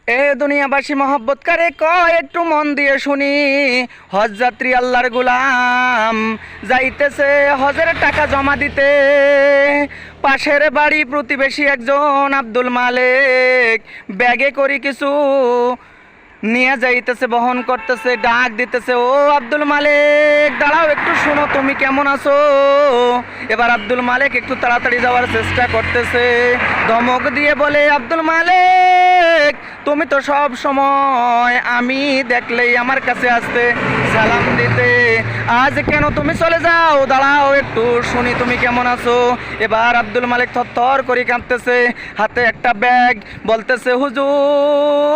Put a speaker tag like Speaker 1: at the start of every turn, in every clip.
Speaker 1: এ দুনিয়াবাসী মহব্বত করে কয় একটু মন দিয়ে শুনি। হজ যাত্রী আল্লাহর গোলাম যাইতেছে হজের টাকা জমা দিতে। পাশের বাড়ি প্রতিবেশী একজন আব্দুল মালিক ব্যাগে করি কিছু নিয়ে যাইতেছে, বহন করতেছে, ডাক দিতেছে, ও আব্দুল মালিক দাঁড়াও একটু শোনো, তুমি কেমন আছো? এবার আব্দুল মালিক একটু তাড়াতাড়ি যাওয়ার চেষ্টা করতেছে, ধমক দিয়ে বলে, আব্দুল মালিক তুমি তো সব সময় আমি দেখলেই আমার কাছে আসতে, সালাম দিতে, আজ কেন তুমি চলে যাও? দাঁড়াও একটু শুনি তুমি কেমন আছো। এবার আব্দুল মালিক থরথর করে কাঁপতেছে, হাতে একটা ব্যাগ, বলতেছে, হুজুর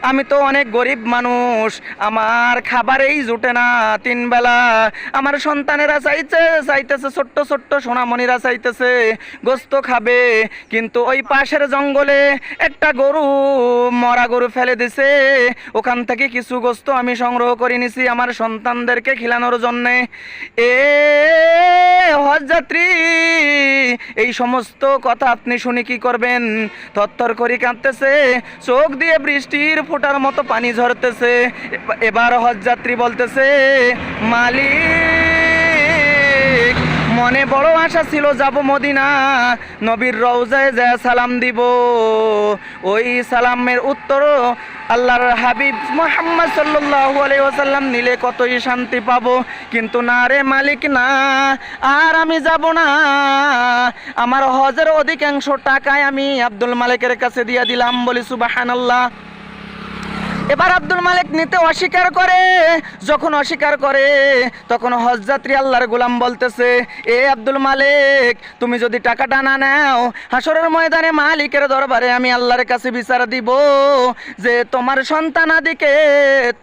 Speaker 1: আমি তো অনেক গরিব মানুষ, আমার খাবারেই জুটে না তিন বেলা, আমার সন্তানেরা চাইতেছে ছোট্ট ছোট্ট সোনামণিরা চাইতেছে গোস্ত খাবে, কিন্তু ওই পাশের জঙ্গলে একটা গরু, মরা গরু ফেলে দিছে, ওখান থেকে কিছু গোস্ত আমি সংগ্রহ করে নিছি আমার সন্তানদেরকে খিলানোর জন্যে। এ হজ যাত্রী এই সমস্ত কথা আপনি শুনে কি করবেন? থরথর করে কাঁদতেছে, চোখ দিয়ে বৃষ্টির ফোঁটার মতো পানি ঝরতেছে। এবার হজ যাত্রী বলতেছে, মালিক মনে বড় আশা ছিল যাব মদিনা, নবীর রওজায় যায় সালাম দিব, ওই সালামের উত্তর আল্লাহর হাবিব মুহাম্মদ সাল্লাল্লাহু আলাইহি ওয়াসাল্লাম নিলে কতই শান্তি পাবো, কিন্তু না রে মালিক না, আর আমি যাব না, আমার হজের অধিকাংশ টাকায় আমি আব্দুল মালিকের কাছে দিয়ে দিলাম। বলি সুবহানাল্লাহ। এবার আব্দুল মালিক নিতে অস্বীকার করে, যখন অস্বীকার করে তখন হজ যাত্রী আল্লাহর গোলাম বলতেছে, এ আব্দুল মালিক তুমি যদি টাকাটা না নাও, হাসরের ময়দানে মালিকের দরবারে আমি আল্লাহর কাছে বিচার দিব যে তোমার সন্তান আদিকে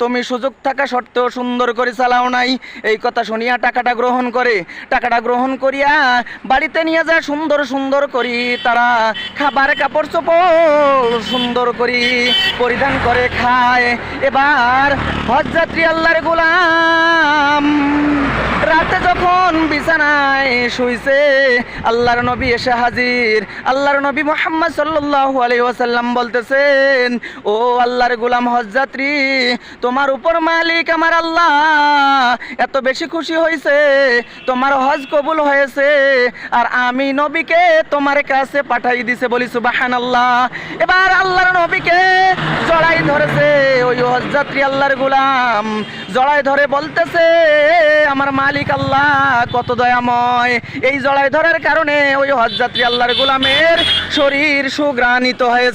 Speaker 1: তুমি সুযোগ থাকা সত্ত্বেও সুন্দর করে চালাও নাই। এই কথা শুনিয়া টাকাটা গ্রহণ করে, টাকাটা গ্রহণ করিয়া বাড়িতে নিয়ে যায়, সুন্দর সুন্দর করি তারা খাবার কাপড় চোপড় সুন্দর করি পরিধান করে খায়। এবার হজ যাত্রী আল্লাহর গোলাম রাতে যখন বিছানায় শুইছে, আল্লাহর নবী এসে হাজির। আল্লাহর নবী মুহাম্মদ সাল্লাল্লাহু আলাইহি ওয়াসাল্লাম বলতেছেন, ও আল্লাহর গোলাম হজ যাত্রী, তোমার উপর মালিক আমার আল্লাহ এত বেশি খুশি হয়েছে, তোমার হজ কবুল হয়েছে, আর আমি নবীকে তোমার কাছে পাঠাই দিছে। বলি সুবহানাল্লাহ। এবার আল্লাহর নবীকে জড়াই ধরেছে ওই হজ যাত্রী আল্লাহর গোলাম, জড়াই ধরে বলতেছে, আমার মালিক আল্লাহ কত দয়াময়। এই জড়াই ধরার কারণে ওই হজ যাত্রী আল্লাহর গোলামের শরীর সুগ্রাণিত হয়েছে।